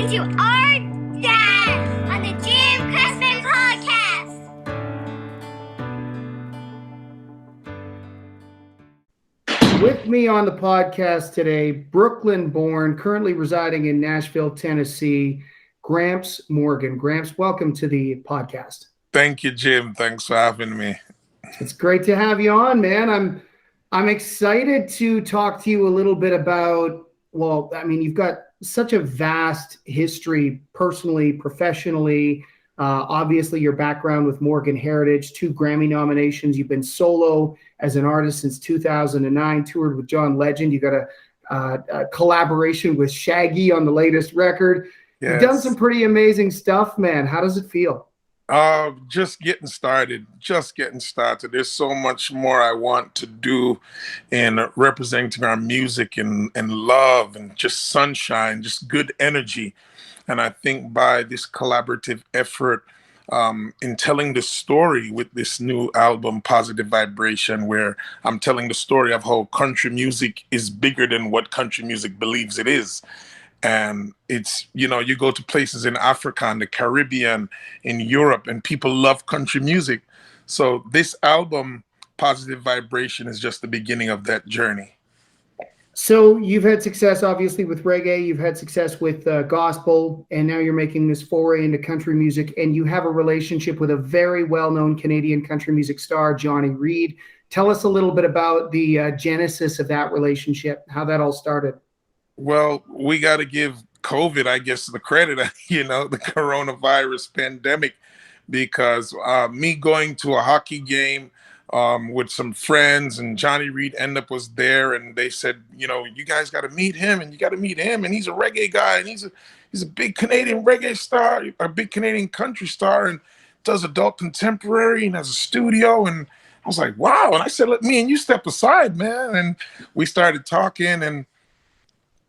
to our dad on the Cressman podcast. With me on the podcast today, Brooklyn-born, currently residing in Nashville, Tennessee, Gramps Morgan. Gramps, welcome to the podcast. Thank you, Jim. Thanks for having me. It's great to have you on, man. I'm excited to talk to you a little bit about, well, I mean, you've got such a vast history personally, professionally. Obviously, your background with Morgan Heritage, 2 Grammy nominations. You've been solo as an artist since 2009, toured with John Legend. You got a collaboration with Shaggy on the latest record. Yes. You've done some pretty amazing stuff, man. How does it feel? Just getting started. There's so much more I want to do in representing our music and love and just sunshine, just good energy. And I think by this collaborative effort in telling the story with this new album, Positive Vibration, where I'm telling the story of how country music is bigger than what country music believes it is. And it's, you know, you go to places in Africa and the Caribbean, in Europe, and people love country music. So this album, Positive Vibration, is just the beginning of that journey. So you've had success, obviously, with reggae. You've had success with gospel, and now you're making this foray into country music. And you have a relationship with a very well-known Canadian country music star, Johnny Reid. Tell us a little bit about the genesis of that relationship, how that all started. Well, we got to give COVID, I guess, the credit, you know, the coronavirus pandemic, because me going to a hockey game with some friends, and Johnny Reid was there, and they said, you know, you guys got to meet him, and you got to meet him, and he's a reggae guy, and he's a big Canadian reggae star, a big Canadian country star, and does adult contemporary and has a studio. And I was like, wow. And I said, let me and you step aside, man. And we started talking, and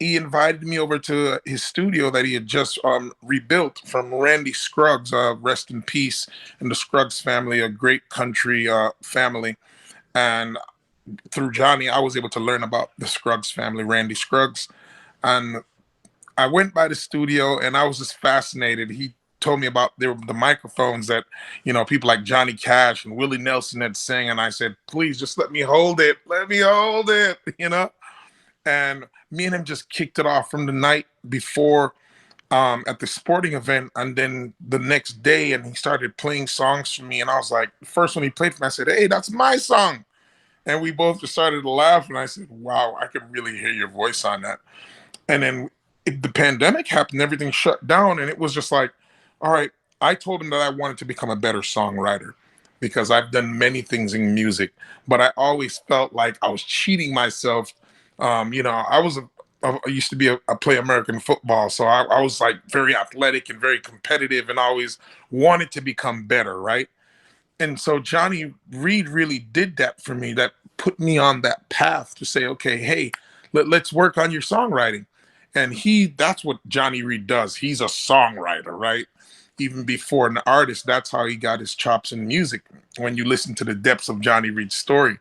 he invited me over to his studio that he had just rebuilt from Randy Scruggs, rest in peace, and the Scruggs family, a great country family. And through Johnny, I was able to learn about the Scruggs family, Randy Scruggs. And I went by the studio, and I was just fascinated. He told me about the microphones that, you know, people like Johnny Cash and Willie Nelson had sang. And I said, please, just let me hold it. Let me hold it, you know? And me and him just kicked it off from the night before at the sporting event. And then the next day, and he started playing songs for me. And I was like, the first one he played for me, I said, hey, that's my song. And we both just started to laugh. And I said, wow, I could really hear your voice on that. And then the pandemic happened, everything shut down. And it was just like, all right, I told him that I wanted to become a better songwriter, because I've done many things in music, but I always felt like I was cheating myself. You know, I used to play American football. So I was like very athletic and very competitive, and always wanted to become better. Right. And so Johnny Reid really did that for me. That put me on that path to say, okay, hey, let's work on your songwriting. And that's what Johnny Reid does. He's a songwriter, right? Even before an artist, that's how he got his chops in music. When you listen to the depths of Johnny Reid's story.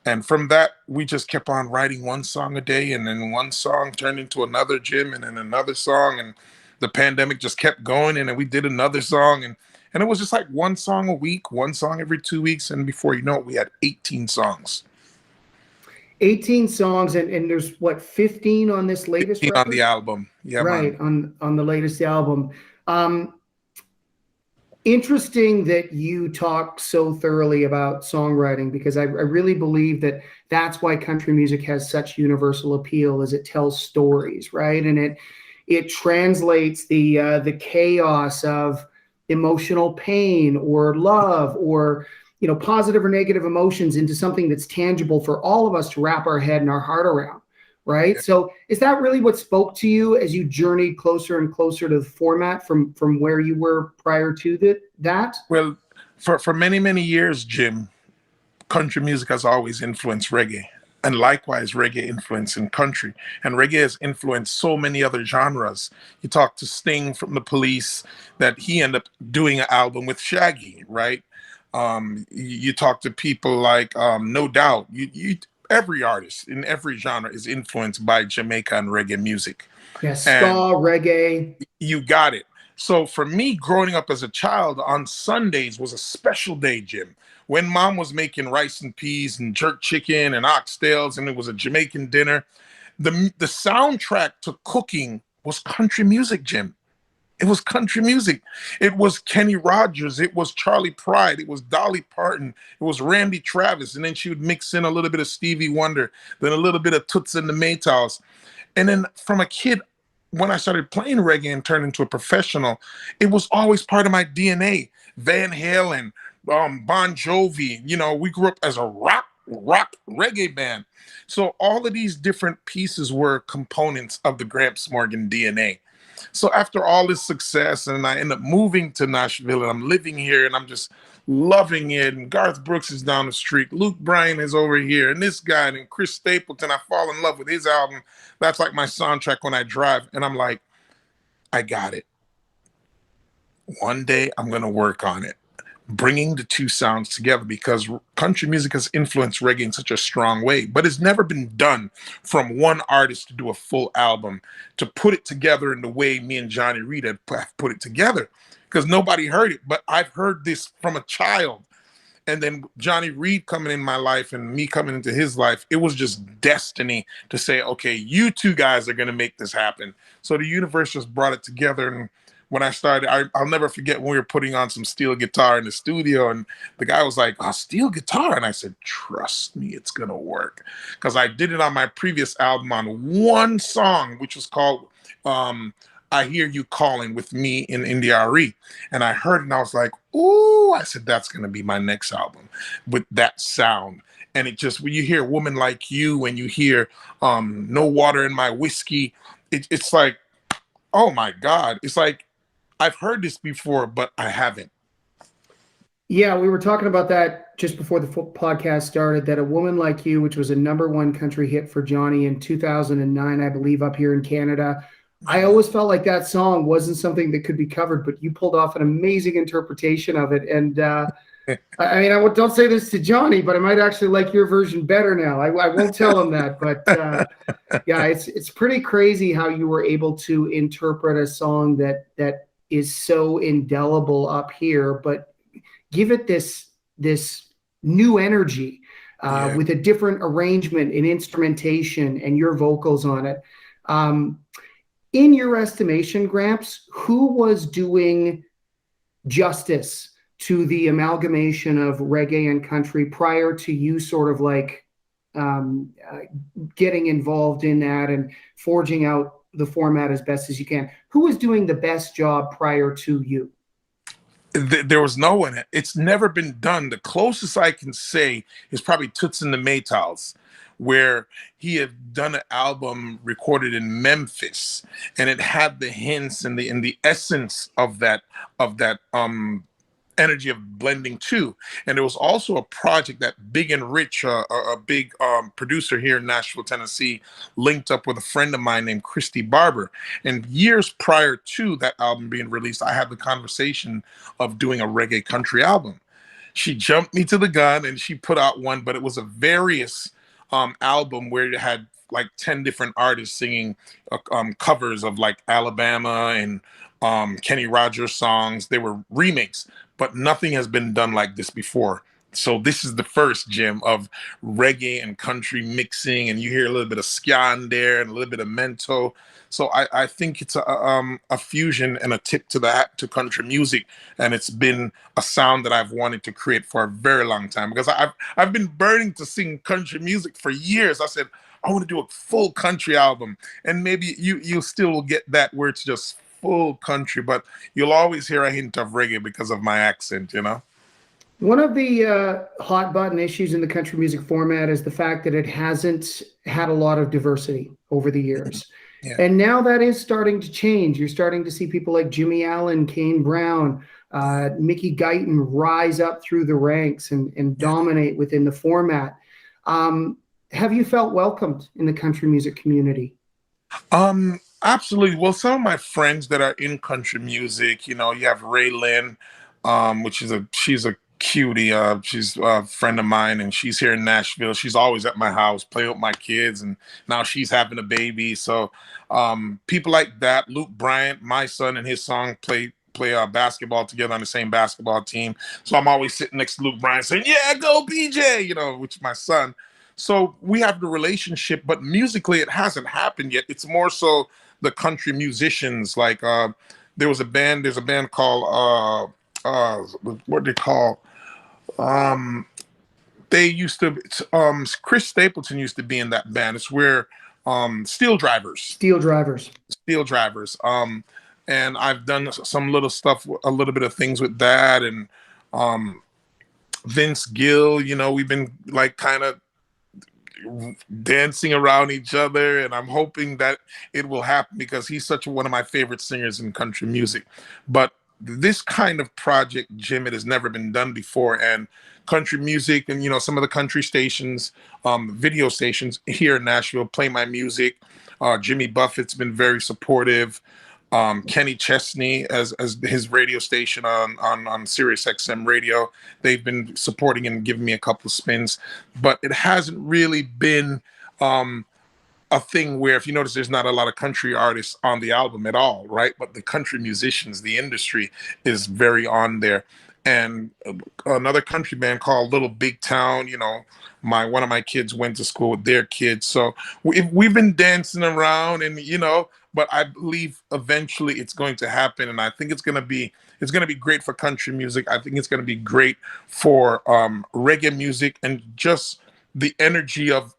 And from that, we just kept on writing one song a day, and then one song turned into another, Jim, and then another song. And the pandemic just kept going, and then we did another song. And it was just like one song a week, one song every 2 weeks. And before you know it, we had 18 songs. 18 songs, and there's, what, 15 on this latest record? On the album. Yeah, right, on the latest album. Interesting that you talk so thoroughly about songwriting, because I really believe that that's why country music has such universal appeal, is it tells stories, right? And it translates the chaos of emotional pain or love or, you know, positive or negative emotions into something that's tangible for all of us to wrap our head and our heart around. Right. So is that really what spoke to you as you journeyed closer and closer to the format from where you were prior to that? Well, for many, many years, Jim, country music has always influenced reggae, and likewise reggae influence in country. And reggae has influenced so many other genres. You talk to Sting from The Police, that he ended up doing an album with Shaggy, right? You talk to people like No Doubt. every artist in every genre is influenced by Jamaica and reggae music. Yeah, ska, And reggae. you got it. So for me, growing up as a child, on Sundays was a special day, Jim. When mom was making rice and peas and jerk chicken and oxtails, and it was a Jamaican dinner, the soundtrack to cooking was country music, Jim. It was country music. It was Kenny Rogers. It was Charlie Pride. It was Dolly Parton. It was Randy Travis. And then she would mix in a little bit of Stevie Wonder, then a little bit of Toots and the Maytals. And then from a kid, when I started playing reggae and turned into a professional, it was always part of my DNA. Van Halen, Bon Jovi, you know, we grew up as a rock reggae band. So all of these different pieces were components of the Gramps Morgan DNA. So after all this success, and I end up moving to Nashville, and I'm living here, and I'm just loving it. And Garth Brooks is down the street, Luke Bryan is over here, and this guy, and Chris Stapleton, I fall in love with his album. That's like my soundtrack when I drive. And I'm like, I got it. One day I'm going to work on it, bringing the two sounds together, because country music has influenced reggae in such a strong way, but it's never been done from one artist to do a full album, to put it together in the way me and Johnny Reed have put it together, because nobody heard it. But I've heard this from a child. And then Johnny Reed coming in my life and me coming into his life, it was just destiny to say, okay, you two guys are going to make this happen. So the universe just brought it together. And when I started, I'll never forget when we were putting on some steel guitar in the studio, and the guy was like, "Oh, steel guitar." And I said, "Trust me, it's going to work." Because I did it on my previous album on one song, which was called I Hear You Calling, with me in India.Arie. And I heard it and I was like, ooh, I said, that's going to be my next album with that sound. And it just, when you hear Woman Like You, when you hear No Water in My Whiskey, it's like, oh my God. It's like, I've heard this before, but I haven't. Yeah, we were talking about that just before the podcast started, that A Woman Like You, which was a #1 country hit for Johnny in 2009, I believe, up here in Canada. I always felt like that song wasn't something that could be covered, but you pulled off an amazing interpretation of it. And I mean, don't say this to Johnny, but I might actually like your version better now. I won't tell him that, but yeah, it's pretty crazy how you were able to interpret a song that is so indelible up here, but give it this new energy with a different arrangement and instrumentation and your vocals on it. In your estimation, Gramps, who was doing justice to the amalgamation of reggae and country prior to you sort of like getting involved in that and forging out the format as best as you can? Who was doing the best job prior to you? There was no one. It's never been done. The closest I can say is probably Toots and the Maytals, where he had done an album recorded in Memphis, and it had the hints and the essence of that energy of blending too. And there was also a project that Big and Rich, a big producer here in Nashville, Tennessee, linked up with a friend of mine named Christy Barber. And years prior to that album being released, I had the conversation of doing a reggae country album. She jumped me to the gun and she put out one, but it was a various album where it had like 10 different artists singing covers of like Alabama and Kenny Rogers songs. They were remakes, but nothing has been done like this before. So this is the first, Jim, of reggae and country mixing, and you hear a little bit of ska in there and a little bit of mento. So I think it's a fusion and a tip to country music, and it's been a sound that I've wanted to create for a very long time, because I've been burning to sing country music for years. I said I want to do a full country album, and maybe you still will get that where it's just full country, but you'll always hear a hint of reggae because of my accent, you know. One of the hot button issues in the country music format is the fact that it hasn't had a lot of diversity over the years. Yeah. And now that is starting to change. You're starting to see people like Jimmy Allen, Kane Brown, Mickey Guyton rise up through the ranks and dominate within the format. Have you felt welcomed in the country music community? Absolutely. Well, some of my friends that are in country music, you know, you have Ray Lynn, she's a Cutie. She's a friend of mine, and she's here in Nashville. She's always at my house, playing with my kids, and now she's having a baby. So people like that. Luke Bryant, my son, and his son play basketball together on the same basketball team. So I'm always sitting next to Luke Bryant saying, "Yeah, go BJ," which is my son. So we have the relationship, but musically it hasn't happened yet. It's more so the country musicians. Like there's a band called what they call they used to Chris Stapleton used to be in that band. It's where Steel Drivers. And I've done some little stuff, a little bit of things with that, and Vince Gill, we've been like kind of dancing around each other, and I'm hoping that it will happen because he's such one of my favorite singers in country music. But this kind of project, Jim, it has never been done before, and country music and some of the country stations, video stations here in Nashville play my music. Jimmy Buffett's been very supportive. Kenny Chesney as his radio station on Sirius XM radio, they've been supporting and giving me a couple of spins, but it hasn't really been a thing where, if you notice, there's not a lot of country artists on the album at all, right? But the country musicians, the industry is very on there. And another country band called Little Big Town, one of my kids went to school with their kids. So we've been dancing around, and but I believe eventually it's going to happen, and I think it's going to be great for country music. I think it's going to be great for reggae music, and just the energy of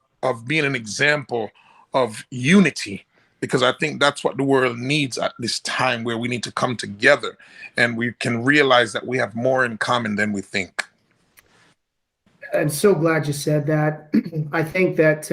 being an example of unity, because I think that's what the world needs at this time, where we need to come together and we can realize that we have more in common than we think. I'm so glad you said that. I think that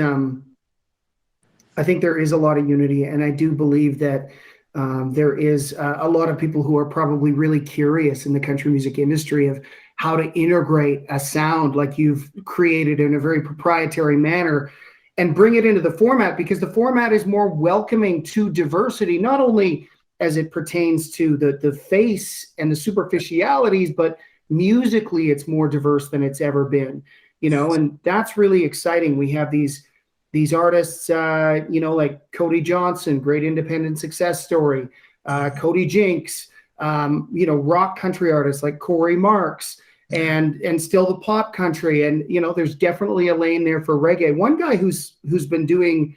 I think there is a lot of unity, and I do believe that there is a lot of people who are probably really curious in the country music industry of how to integrate a sound like you've created in a very proprietary manner and bring it into the format, because the format is more welcoming to diversity, not only as it pertains to the face and the superficialities, but musically it's more diverse than it's ever been, and that's really exciting. We have these artists, like Cody Johnson, great independent success story, Cody Jinks, rock country artists like Corey Marks, and still the pop country. And, there's definitely a lane there for reggae. One guy who's been doing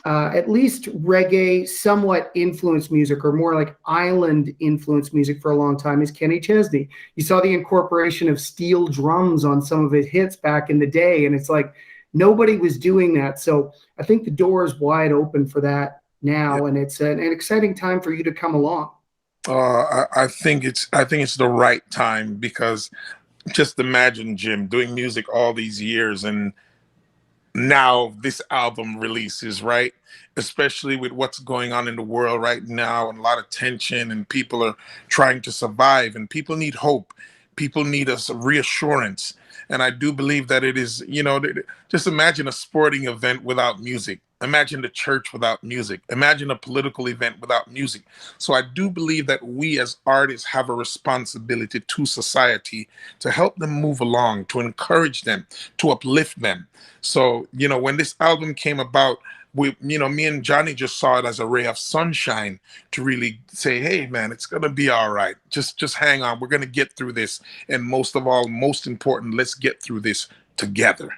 at least reggae, somewhat influenced music, or more like island influenced music for a long time, is Kenny Chesney. You saw the incorporation of steel drums on some of his hits back in the day, and it's like nobody was doing that. So I think the door is wide open for that now, and it's an exciting time for you to come along. I think it's the right time, because just imagine, Jim, doing music all these years, and now this album releases, right? Especially with what's going on in the world right now, and a lot of tension, and people are trying to survive, and people need hope. People need us reassurance. And I do believe that it is, just imagine a sporting event without music. Imagine the church without music. Imagine a political event without music. So I do believe that we as artists have a responsibility to society to help them move along, to encourage them, to uplift them. So, when this album came about, me and Johnny just saw it as a ray of sunshine to really say, hey, man, it's going to be all right. Just hang on. We're going to get through this. And most of all, most important, let's get through this together.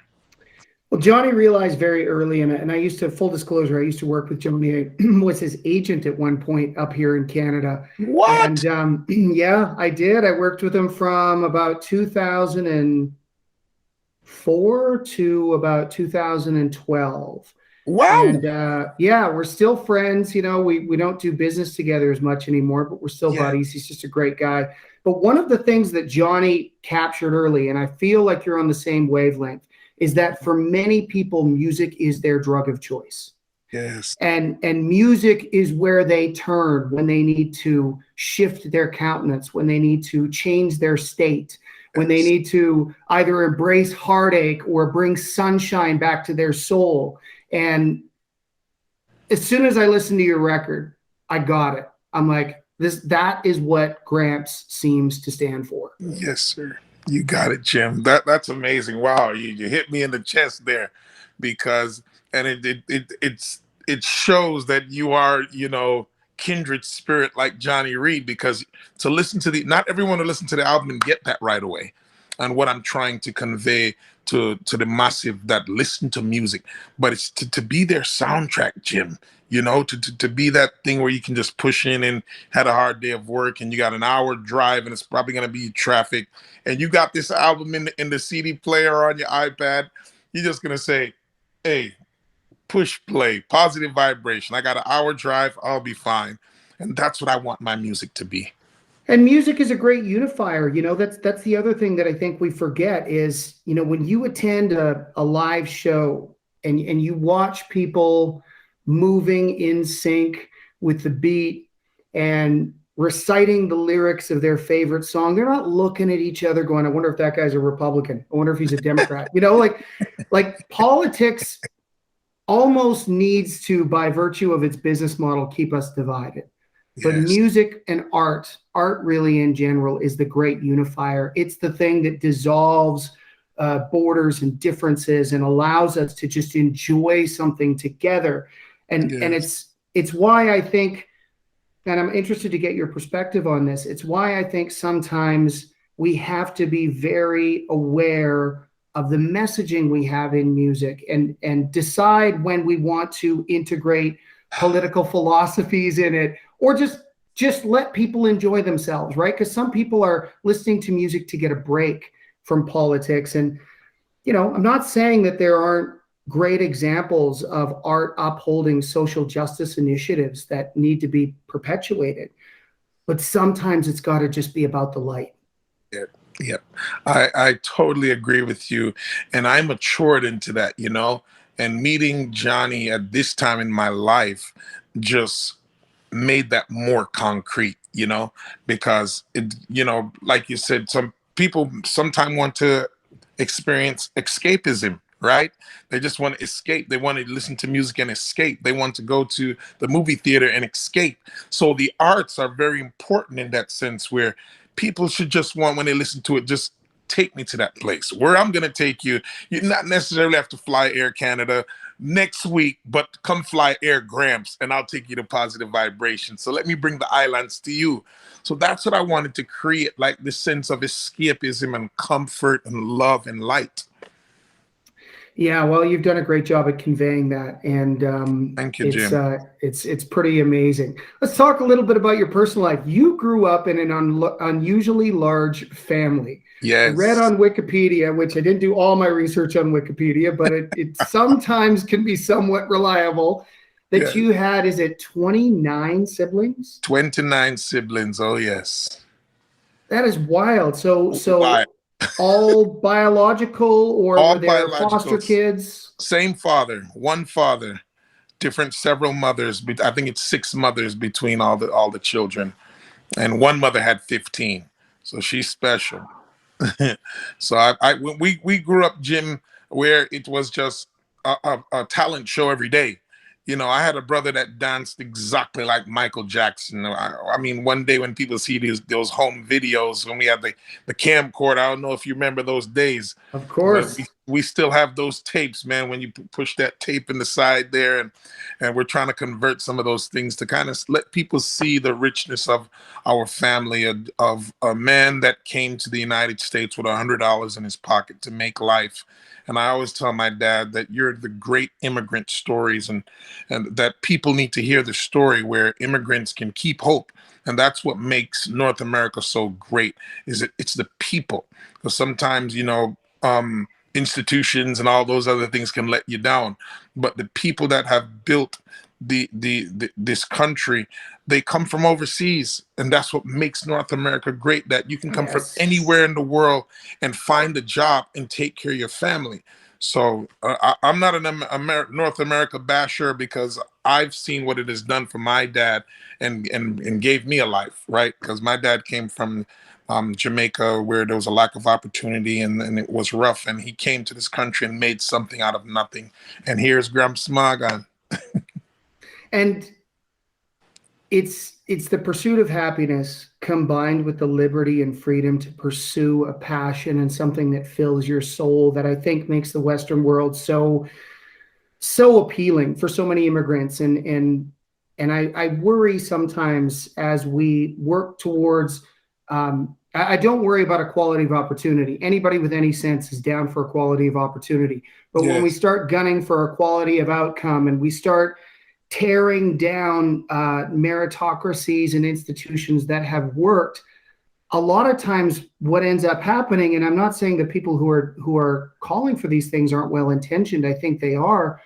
Well, Johnny realized very early, and I used to, full disclosure, I used to work with Johnny. I was his agent at one point up here in Canada. What? And yeah, I did. I worked with him from about 2004 to about 2012. Wow. And yeah, we're still friends. We don't do business together as much anymore, but we're still buddies. He's just a great guy. But one of the things that Johnny captured early, and I feel like you're on the same wavelength, is that for many people, music is their drug of choice. Yes. And music is where they turn when they need to shift their countenance, when they need to change their state, when they need to either embrace heartache or bring sunshine back to their soul. And as soon as I listened to your record, I got it. I'm like, that is what Gramps seems to stand for. Yes, sir. You got it, Jim. That's amazing. Wow, you hit me in the chest there, because and it shows that you are, kindred spirit like Johnny Reed, because to listen to the not everyone will listen to the album and get that right away. And what I'm trying to convey to the massive that listen to music, but it's to be their soundtrack, Jim. To be that thing where you can just push in and had a hard day of work and you got an hour drive and it's probably going to be traffic, and you got this album in the CD player on your iPad. You're just going to say, hey, push play, positive vibration. I got an hour drive, I'll be fine. And that's what I want my music to be. And music is a great unifier. That's the other thing that I think we forget is, when you attend a live show and you watch people moving in sync with the beat and reciting the lyrics of their favorite song, they're not looking at each other going, I wonder if that guy's a Republican. I wonder if he's a Democrat. Like politics almost needs to, by virtue of its business model, keep us divided. But Yes. music and art really in general, is the great unifier. It's the thing that dissolves borders and differences and allows us to just enjoy something together. And Yes. it's why I think, and I'm interested to get your perspective on this, it's why I think sometimes we have to be very aware of the messaging we have in music and decide when we want to integrate political philosophies in it, or just let people enjoy themselves, right? Because some people are listening to music to get a break from politics. And, I'm not saying that there aren't great examples of art upholding social justice initiatives that need to be perpetuated, but sometimes it's got to just be about the light. Yep. Yep. I totally agree with you. And I matured into that, and meeting Johnny at this time in my life just made that more concrete, because like you said, some people sometimes want to experience escapism, right? They just want to escape. They want to listen to music and escape. They want to go to the movie theater and escape. So the arts are very important in that sense, where people should just want, when they listen to it, just take me to that place where I'm going to take you. You not necessarily have to fly Air Canada next week, but come fly Air Gramps and I'll take you to positive vibration. So let me bring the islands to you. So that's what I wanted to create, like this sense of escapism and comfort and love and light. Yeah, well, you've done a great job at conveying that, and Thank you, Jim. it's pretty amazing. Let's talk a little bit about your personal life. You grew up in an unusually large family. I read Yes. on Wikipedia, which I didn't do all my research on Wikipedia, but it sometimes can be somewhat reliable, that Yeah. you had, is it 29 siblings? 29 siblings. Oh, yes. That is wild. So Why? all biological, or All were there foster biological. kids? Same father, one father, different several mothers. I think it's 6 mothers between all the children, and one mother had 15, so she's special. So we grew up, Jim, where it was just a talent show every day. I had a brother that danced exactly like Michael Jackson. I mean, one day when people see those home videos, when we had the camcorder, I don't know if you remember those days, Of but course. we still have those tapes, man. When you push that tape in the side there, and we're trying to convert some of those things to kind of let people see the richness of our family, of a man that came to the United States with $100 in his pocket to make life. And I always tell my dad that you're the great immigrant stories, and that people need to hear the story where immigrants can keep hope. And that's what makes North America so great, is it's the people. Because sometimes, institutions and all those other things can let you down, but the people that have built this country, they come from overseas, and that's what makes North America great, that you can come from Yes. anywhere in the world and find a job and take care of your family. So I'm not an North America basher, because I've seen what it has done for my dad, and gave me a life, right? Because my dad came from Jamaica, where there was a lack of opportunity, and it was rough, and he came to this country and made something out of nothing. And here's Gramps Morgan. And it's the pursuit of happiness combined with the liberty and freedom to pursue a passion and something that fills your soul that I think makes the Western world so appealing for so many immigrants. And I worry sometimes as we work towards, I don't worry about equality of opportunity. Anybody with any sense is down for equality of opportunity. But when we start gunning for equality of outcome and we start tearing down meritocracies and institutions that have worked, a lot of times what ends up happening, and I'm not saying that people who are calling for these things aren't well intentioned, I think they are,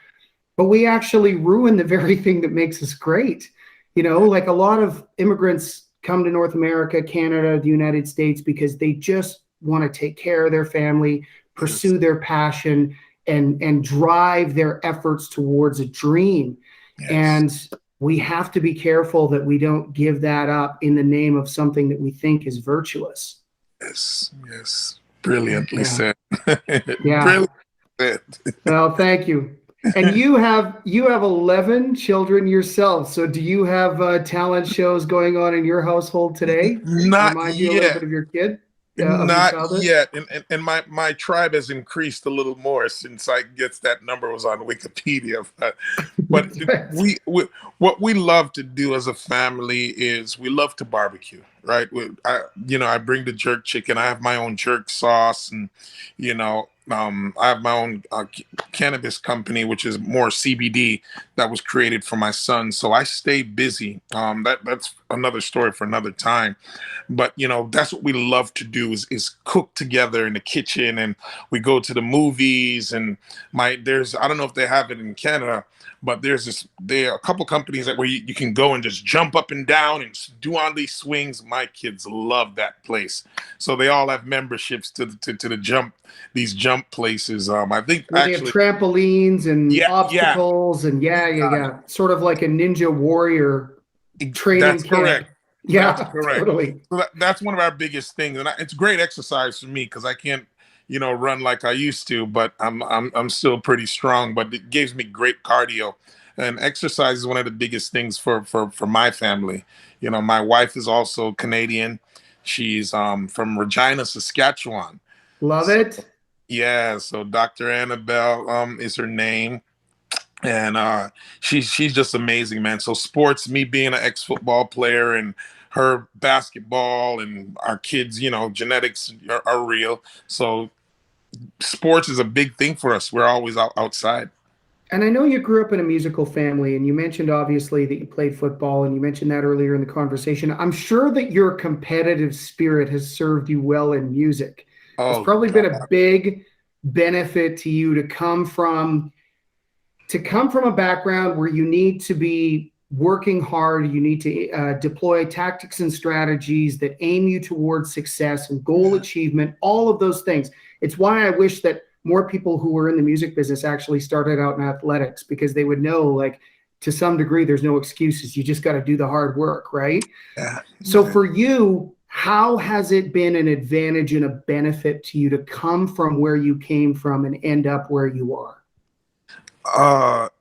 but we actually ruin the very thing that makes us great. Like a lot of immigrants come to North America, Canada, the United States because they just want to take care of their family, pursue their passion, and drive their efforts towards a dream. Yes. And we have to be careful that we don't give that up in the name of something that we think is virtuous. Yes. Brilliantly said. Brilliantly said. Well, thank you. And you have 11 children yourself. So do you have talent shows going on in your household today? Not Remind yet. You a little bit of your kid? Not yet. And my tribe has increased a little more since I guess that number was on Wikipedia. But we what we love to do as a family is we love to barbecue, right? I bring the jerk chicken. I have my own jerk sauce, and I have my own cannabis company, which is more CBD that was created for my son. So I stay busy. That's another story for another time. But that's what we love to do is cook together in the kitchen, and we go to the movies. And I don't know if they have it in Canada, but there are a couple companies where you can go and just jump up and down and do on these swings. My kids love that place, so they all have memberships to these jump places. I think they have trampolines and obstacles and sort of like a ninja warrior training. That's camp. Correct. Yeah, that's correct. Totally. So that's one of our biggest things, and it's great exercise for me because I can't, run like I used to, but I'm still pretty strong. But it gives me great cardio, and exercise is one of the biggest things for my family. My wife is also Canadian. She's from Regina, Saskatchewan. Love it. Yeah, so Dr. Annabelle is her name. And she's just amazing, man. So sports, me being an ex-football player, and her basketball, and our kids, genetics are real. So sports is a big thing for us. We're always outside. And I know you grew up in a musical family, and you mentioned obviously that you played football, and you mentioned that earlier in the conversation. I'm sure that your competitive spirit has served you well in music. It's probably been a big benefit to you to come from a background where you need to be working hard, you need to deploy tactics and strategies that aim you towards success and goal achievement, all of those things. It's why I wish that more people who were in the music business actually started out in athletics, because they would know, like, to some degree, there's no excuses. You just got to do the hard work, right? Yeah. So for you, how has it been an advantage and a benefit to you to come from where you came from and end up where you are?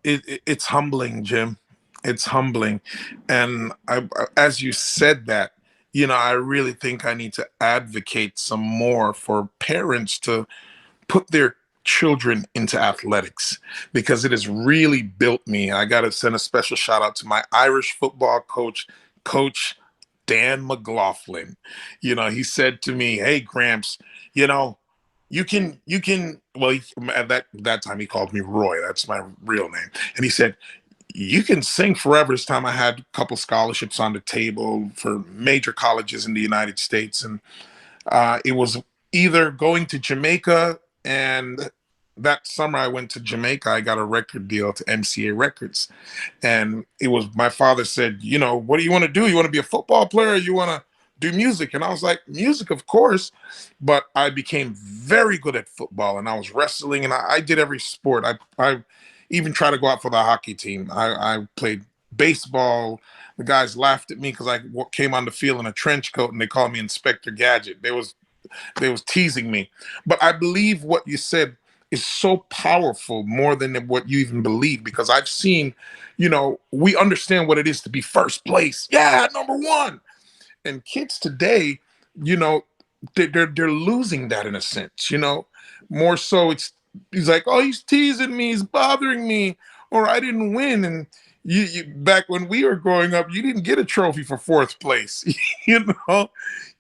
It's humbling, Jim. It's humbling. And as you said that, I really think I need to advocate some more for parents to put their children into athletics, because it has really built me. I got to send a special shout out to my Irish football coach, Coach Dan McLaughlin. He said to me, "Hey, Gramps, you can well, at that time he called me Roy, that's my real name, and he said, you can sing forever." This time I had a couple scholarships on the table for major colleges in the United States, and it was either going to Jamaica, and that summer I went to Jamaica. I got a record deal to MCA Records, and it was, my father said, what do you want to do? You want to be a football player, or you want to do music? And I was like, music, of course. But I became very good at football, and I was wrestling, and I did every sport. I even tried to go out for the hockey team. I played baseball. The guys laughed at me because I came on the field in a trench coat, and they called me Inspector Gadget. They was teasing me. But I believe what you said is so powerful, more than what you even believe, because I've seen, we understand what it is to be first place. Yeah, number one. And kids today, you know, they're losing that in a sense, more so he's like, oh, he's teasing me, he's bothering me, or I didn't win. And you back when we were growing up, you didn't get a trophy for fourth place. You had to And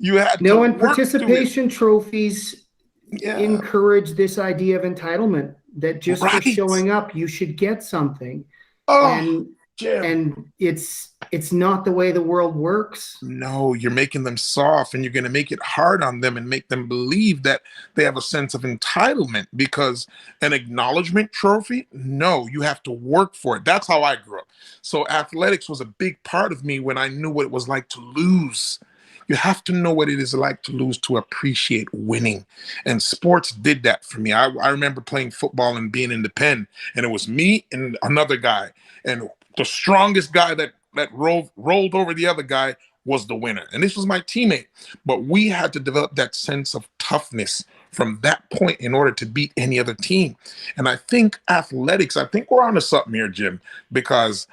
work to it. participation trophies Yeah. encourage this idea of entitlement, that just for Right. showing up, you should get something. Oh, Jim. And it's not the way the world works. No, you're making them soft, and you're going to make it hard on them and make them believe that they have a sense of entitlement, because an acknowledgement trophy, no, you have to work for it. That's how I grew up. So athletics was a big part of me when I knew what it was like to lose. You have to know what it is like to lose to appreciate winning. And sports did that for me. I remember playing football and being in the pen, and it was me and another guy. And the strongest guy that rolled over the other guy was the winner. And this was my teammate. But we had to develop that sense of toughness from that point in order to beat any other team. And I think athletics, I think we're onto something here, Jim, because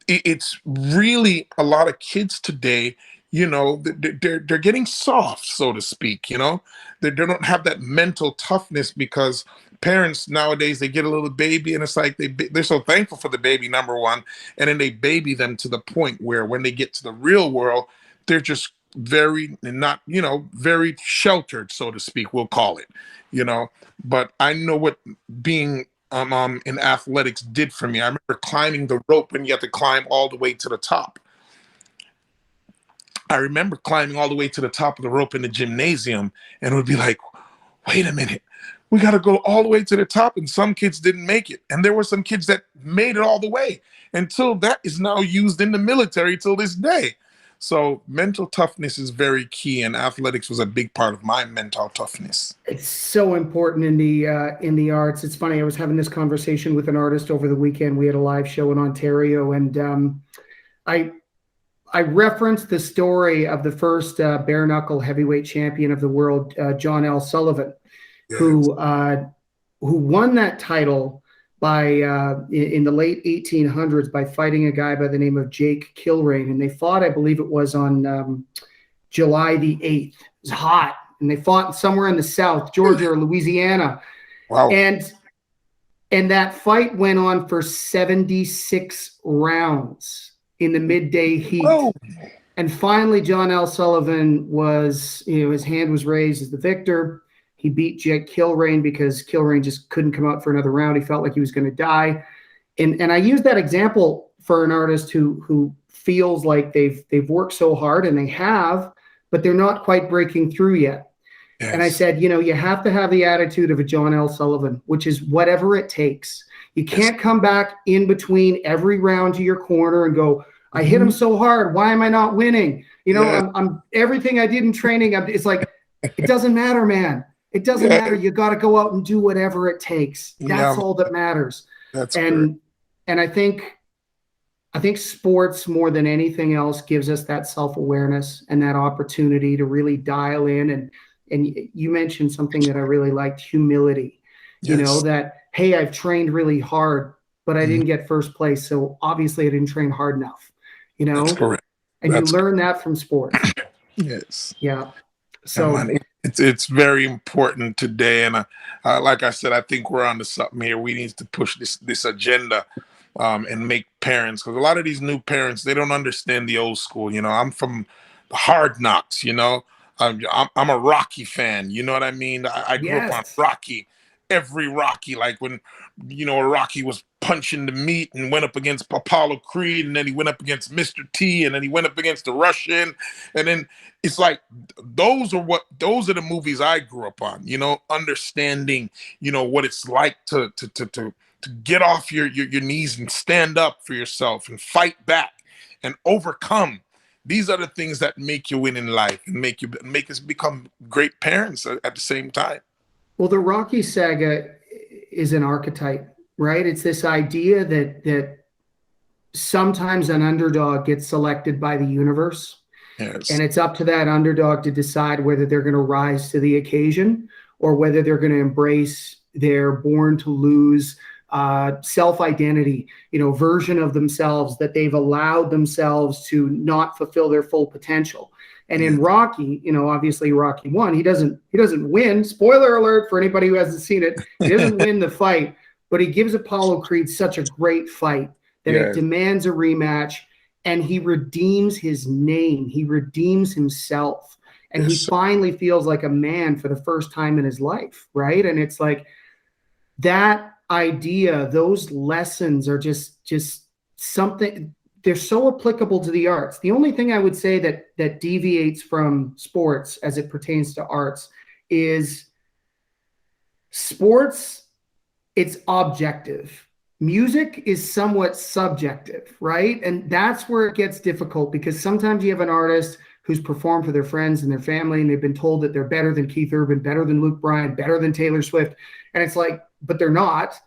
it's really a lot of kids today, they're getting soft, so to speak. They don't have that mental toughness, because parents nowadays, they get a little baby, and it's like they're so thankful for the baby, number one, and then they baby them to the point where when they get to the real world, they're just very very sheltered, so to speak, we'll call it. But I know what being in athletics did for me. I remember climbing the rope, and you have to climb all the way to the top. I remember climbing all the way to the top of the rope in the gymnasium, and it would be like, wait a minute, we got to go all the way to the top. And some kids didn't make it. And there were some kids that made it all the way, until that is now used in the military till this day. So mental toughness is very key, and athletics was a big part of my mental toughness. It's so important in the arts. It's funny, I was having this conversation with an artist over the weekend. We had a live show in Ontario, and I referenced the story of the first bare knuckle heavyweight champion of the world, John L. Sullivan, Yes. who won that title by in the late 1800s by fighting a guy by the name of Jake Kilrain, and they fought, I believe it was on July the 8th. It was hot, and they fought somewhere in the South, Georgia or Louisiana. Wow. And that fight went on for 76 rounds in the midday heat. Whoa. And finally, John L. Sullivan was, his hand was raised as the victor. He beat Jake Kilrain because Kilrain just couldn't come out for another round. He felt like he was going to die. And I use that example for an artist who feels like they've worked so hard, and they have, but they're not quite breaking through yet. Yes. And I said, you have to have the attitude of a John L. Sullivan, which is whatever it takes. You can't come back in between every round to your corner and go, I hit him so hard, why am I not winning? I'm everything I did in training. It's like, it doesn't matter, man. It doesn't matter. You got to go out and do whatever it takes. That's all that matters. And I think sports, more than anything else, gives us that self-awareness and that opportunity to really dial in. And you mentioned something that I really liked, humility. Yes. That, hey, I've trained really hard, but I didn't get first place. So obviously I didn't train hard enough, That's correct. And you learn that from sports. Yes. Yeah. So it's very important today. And like I said, I think we're onto something here. We need to push this agenda and make parents, because a lot of these new parents, they don't understand the old school. I'm from the Hard Knocks, I'm a Rocky fan. You know what I mean? I grew up on Rocky. Every Rocky, like when Rocky was punching the meat and went up against Apollo Creed, and then he went up against Mr. T, and then he went up against the Russian, and then it's like those are the movies I grew up on. Understanding what it's like to get off your knees and stand up for yourself and fight back and overcome. These are the things that make you win in life and make us become great parents at the same time. Well, the Rocky saga is an archetype, right? It's this idea that sometimes an underdog gets selected by the universe. Yes. And it's up to that underdog to decide whether they're going to rise to the occasion or whether they're going to embrace their born to lose self-identity, version of themselves that they've allowed themselves to not fulfill their full potential. And in Rocky, obviously Rocky 1, he doesn't win. Spoiler alert for anybody who hasn't seen it. He doesn't win the fight, but he gives Apollo Creed such a great fight that it demands a rematch, and he redeems his name. He redeems himself, and he finally feels like a man for the first time in his life, right? And it's like that idea, those lessons are just something. They're so applicable to the arts. The only thing I would say that deviates from sports as it pertains to arts is sports, it's objective. Music is somewhat subjective, right? And that's where it gets difficult, because sometimes you have an artist who's performed for their friends and their family, and they've been told that they're better than Keith Urban, better than Luke Bryan, better than Taylor Swift. And it's like, but they're not.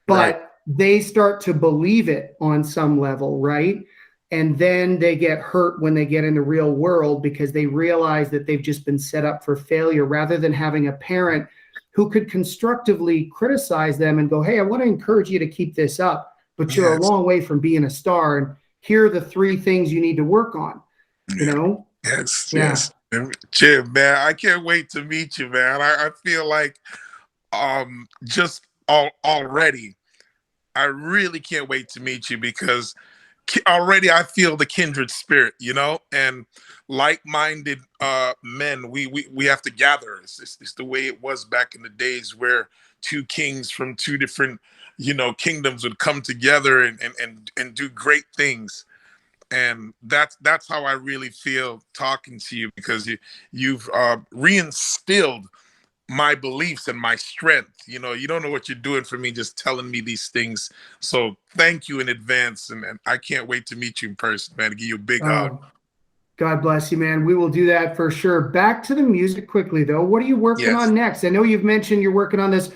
But they start to believe it on some level, right? And then they get hurt when they get in the real world, because they realize that they've just been set up for failure, rather than having a parent who could constructively criticize them and go, hey, I want to encourage you to keep this up, but you're a long way from being a star. And here are the 3 things you need to work on, Yes. Jim, man, I can't wait to meet you, man. I feel like already, I really can't wait to meet you, because already I feel the kindred spirit, and like-minded men. We have to gather. It's the way it was back in the days, where 2 kings from 2 different, kingdoms would come together and do great things. And that's how I really feel talking to you, because you've reinstilled my beliefs and my strength. You don't know what you're doing for me, just telling me these things. So thank you in advance, and I can't wait to meet you in person, man, to give you a big hug. God bless you, man. We will do that for sure. Back to the music quickly, though. What are you working on next? I know you've mentioned you're working on this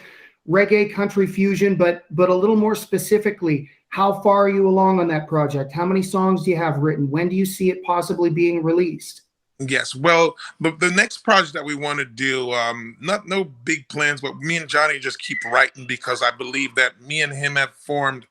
reggae country fusion, but a little more specifically, how far are you along on that project? How many songs do you have written? When do you see it possibly being released? Yes, well, the next project that we want to do, no big plans, but me and Johnny just keep writing, because I believe that me and him have formed,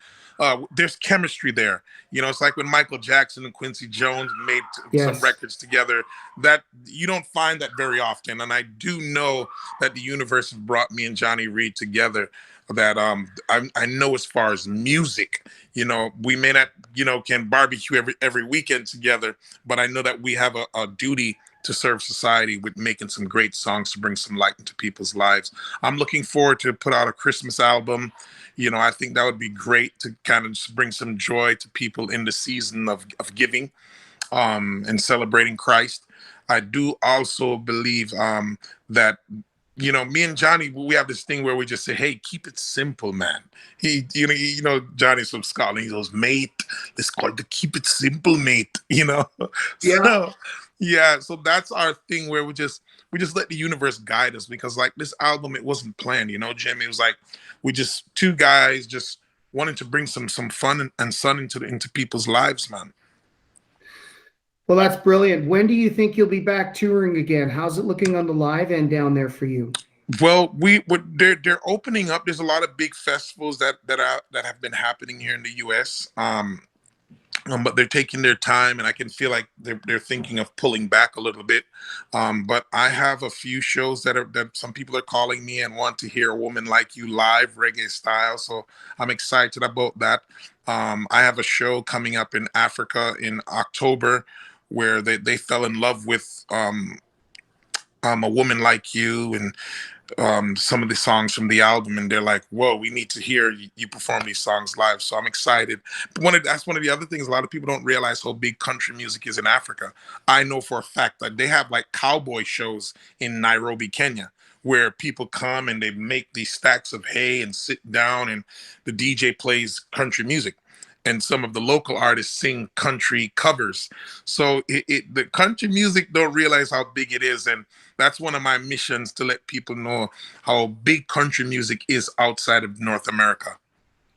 there's chemistry there. It's like when Michael Jackson and Quincy Jones made some records together, that you don't find that very often. And I do know that the universe have brought me and Johnny Reed together, that I know as far as music, we may not, can barbecue every weekend together, but I know that we have a duty to serve society with making some great songs to bring some light into people's lives. I'm looking forward to put out a Christmas album. I think that would be great to kind of just bring some joy to people in the season of giving and celebrating Christ. I do also believe that me and Johnny, we have this thing where we just say, hey, keep it simple, man. Johnny's from Scotland. He goes, mate, let's call it the keep it simple, mate. So that's our thing, where we just let the universe guide us, because like this album, it wasn't planned, Jim. It was like we just 2 guys just wanting to bring some fun and sun into people's lives, man. Well, that's brilliant. When do you think you'll be back touring again? How's it looking on the live end down there for you? Well, they're opening up. There's a lot of big festivals that have been happening here in the U.S. But they're taking their time, and I can feel like they're thinking of pulling back a little bit. But I have a few shows that some people are calling me and want to hear A Woman Like You live, reggae style. So I'm excited about that. I have a show coming up in Africa in October, where they fell in love with A Woman Like You and some of the songs from the album, and they're like, whoa, we need to hear you perform these songs live. So I'm excited. But that's one of the other things. A lot of people don't realize how big country music is in Africa. I know for a fact that they have like cowboy shows in Nairobi, Kenya, where people come and they make these stacks of hay and sit down, and the DJ plays country music, and some of the local artists sing country covers. So the country music don't realize how big it is. And that's one of my missions, to let people know how big country music is outside of North America.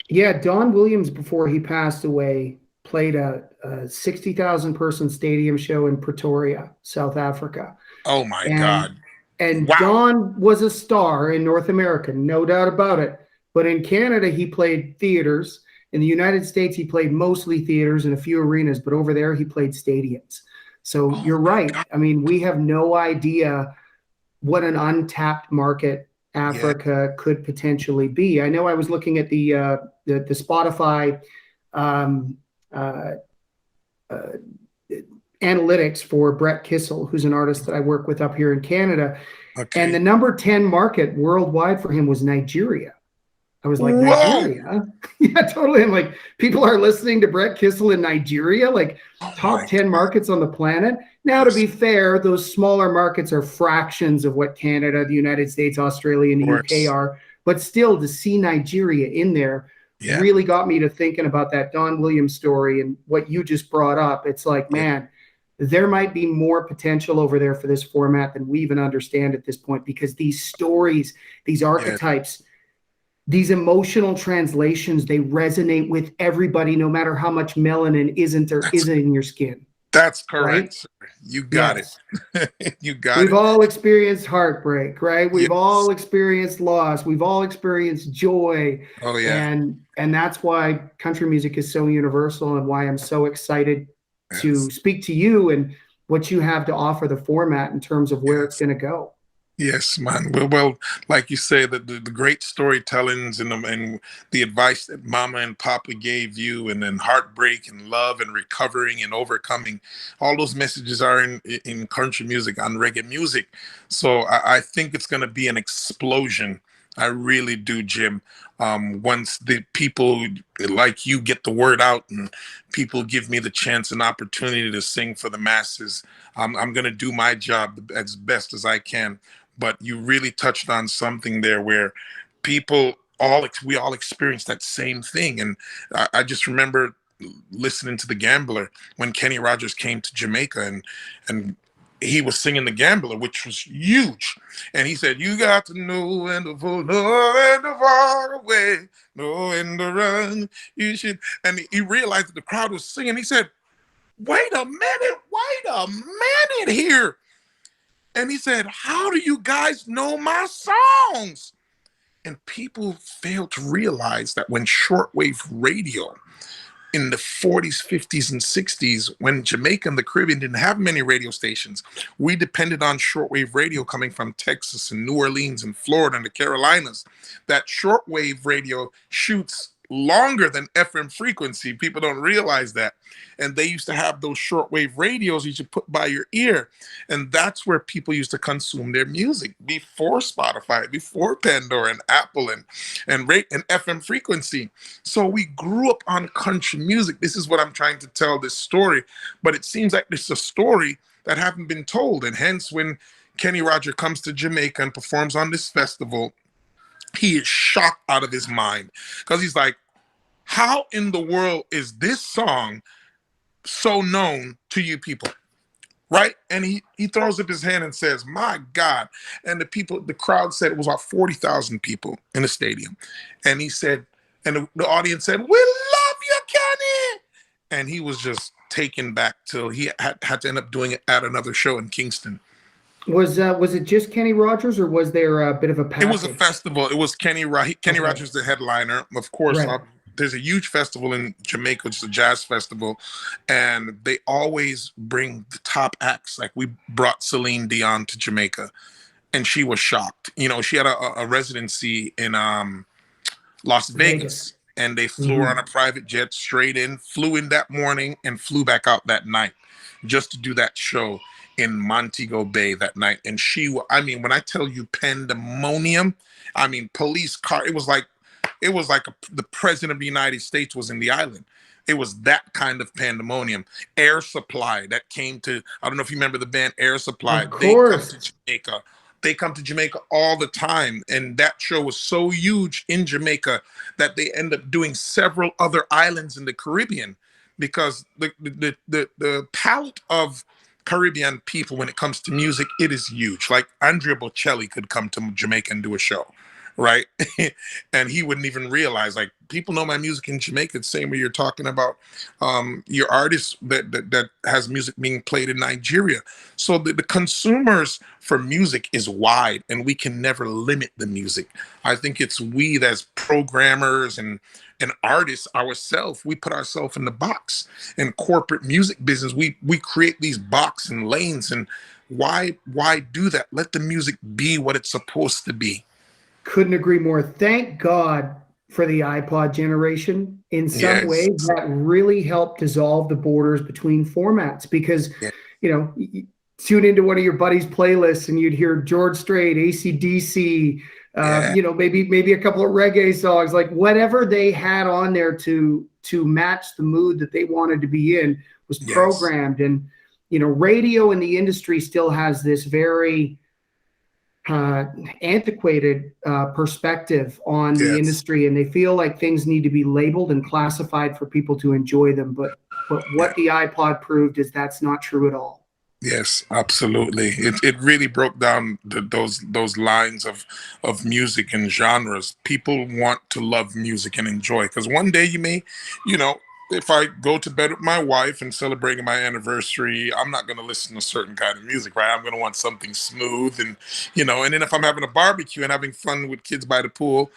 Yeah, Don Williams, before he passed away, played a 60,000 person stadium show in Pretoria, South Africa. Oh my God. And Wow. Don was a star in North America, no doubt about it. But in Canada, he played theaters. In the United States, he played mostly theaters and a few arenas, but over there, he played stadiums. So Oh you're my right. God. I mean, we have no idea what an untapped market Yeah. Africa could potentially be. I know I was looking at the Spotify um, uh, uh, analytics for Brett Kissel, who's an artist that I work with up here in Canada, and Okay. the number 10 market worldwide for him was Nigeria. I was like, Whoa. Nigeria? Yeah, totally. I'm like, people are listening to Brett Kissel in Nigeria, like Oh top my 10 God. markets on the planet. Now, to be fair, those smaller markets are fractions of what Canada, the United States, Australia, and Of the UK course. are. But still, to see Nigeria in there Yeah. really got me to thinking about that Don Williams story and what you just brought up. It's like, Yeah. man, there might be more potential over there for this format than we even understand at this point, because these stories, these archetypes, these emotional translations, they resonate with everybody, no matter how much melanin isn't or That's isn't in your skin, that's right? correct, sir. You got Yes. it. You got We've it. all experienced heartbreak, right? We've Yes. all experienced loss. We've all experienced joy. Oh yeah. And that's why country music is so universal, and why I'm so excited Yes. to speak to you and what you have to offer the format in terms of where it's Yes. going to go. Yes, man. Well, like you say, the great storytellings and the advice that Mama and Papa gave you, and then heartbreak and love and recovering and overcoming, all those messages are in country music, on reggae music. So I think it's going to be an explosion. I really do, Jim. Once the people like you get the word out and people give me the chance and opportunity to sing for the masses, I'm going to do my job as best as I can. But you really touched on something there where people we all experience that same thing. And I just remember listening to The Gambler when Kenny Rogers came to Jamaica, and he was singing The Gambler, which was huge. And he said, "You got to know when to pull, know when to far away, know when to run. You should." And he realized that the crowd was singing. He said, wait a minute here. And he said, "How do you guys know my songs?" And people fail to realize that when shortwave radio in the 40s, 50s, and 60s, when Jamaica and the Caribbean didn't have many radio stations, we depended on shortwave radio coming from Texas and New Orleans and Florida and the Carolinas. That shortwave radio shoots longer than FM frequency. People don't realize that. And they used to have those shortwave radios you should put by your ear. And that's where people used to consume their music before Spotify, before Pandora and Apple and FM frequency. So we grew up on country music. This is what I'm trying to tell this story. But it seems like it's a story that haven't been told. And hence, when Kenny Roger comes to Jamaica and performs on this festival, he is shocked out of his mind, because he's like, how in the world is this song so known to you people? Right? And he throws up his hand and says, my God. And the crowd said it was about 40,000 people in the stadium. And he said, and the audience said, "We love you, Kenny." And he was just taken back till he had to end up doing it at another show in Kingston. Was it just Kenny Rogers, or was there a bit of a package? It was a festival. It was Kenny Rogers, the headliner. Of course, Right. There's a huge festival in Jamaica, which is a jazz festival, and they always bring the top acts. Like, we brought Celine Dion to Jamaica, and she was shocked. You know, she had a residency in Las Vegas, and they flew her on a private jet straight in, flew in that morning, and flew back out that night just to do that show in Montego Bay that night. And I mean, when I tell you pandemonium, I mean, police car, it was like the president of the United States was in the island. It was that kind of pandemonium. Air Supply that came to, I don't know if you remember the band Air Supply. Of course. They come to Jamaica. They come to Jamaica all the time. And that show was so huge in Jamaica that they end up doing several other islands in the Caribbean, because the palette of Caribbean people when it comes to music, it is huge. Like, Andrea Bocelli could come to Jamaica and do a show, right? And he wouldn't even realize, like, people know my music in Jamaica the same way you're talking about your artist that has music being played in Nigeria. So the consumers for music is wide, and we can never limit the music. I think it's we as programmers and artists ourselves, we put ourselves in the box. In corporate music business, we create these box and lanes, and why do that? Let the music be what it's supposed to be. Couldn't agree more. Thank God for the iPod generation. In some ways, that really helped dissolve the borders between formats, because, you know, you tune into one of your buddies' playlists and you'd hear George Strait, AC/DC, you know, maybe a couple of reggae songs, like whatever they had on there to match the mood that they wanted to be in was programmed. And, you know, radio in the industry still has this very antiquated perspective on the industry, and they feel like things need to be labeled and classified for people to enjoy them. But what the iPod proved is that's not true at all. Yes, absolutely. It really broke down those lines of music and genres. People want to love music and enjoy, because one day you may, you know, if I go to bed with my wife and celebrating my anniversary, I'm not going to listen to certain kind of music, right? I'm going to want something smooth, and, you know, and then if I'm having a barbecue and having fun with kids by the pool,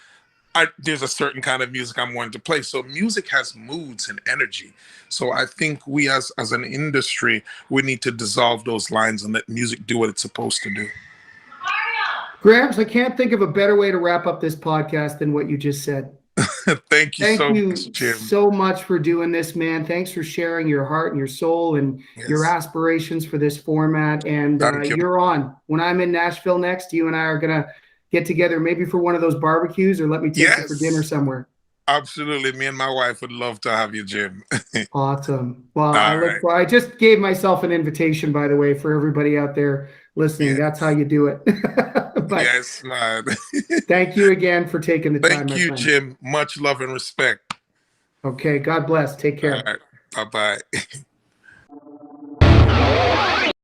there's a certain kind of music I'm wanting to play. So music has moods and energy. So I think we as an industry, we need to dissolve those lines and let music do what it's supposed to do. Gramps, I can't think of a better way to wrap up this podcast than what you just said. Thank you so much, Jim. So much for doing this, man. Thanks for sharing your heart and your soul and your aspirations for this format. And you're on. When I'm in Nashville next, you and I are going to get together, maybe for one of those barbecues, or let me take you for dinner somewhere. Absolutely. Me and my wife would love to have you, Jim. Awesome. Well, I just gave myself an invitation, by the way, for everybody out there listening. That's how you do it. But yes, man. Thank you again for taking the time. Thank you, Jim. Much love and respect. Okay. God bless. Take care. All right. Bye-bye.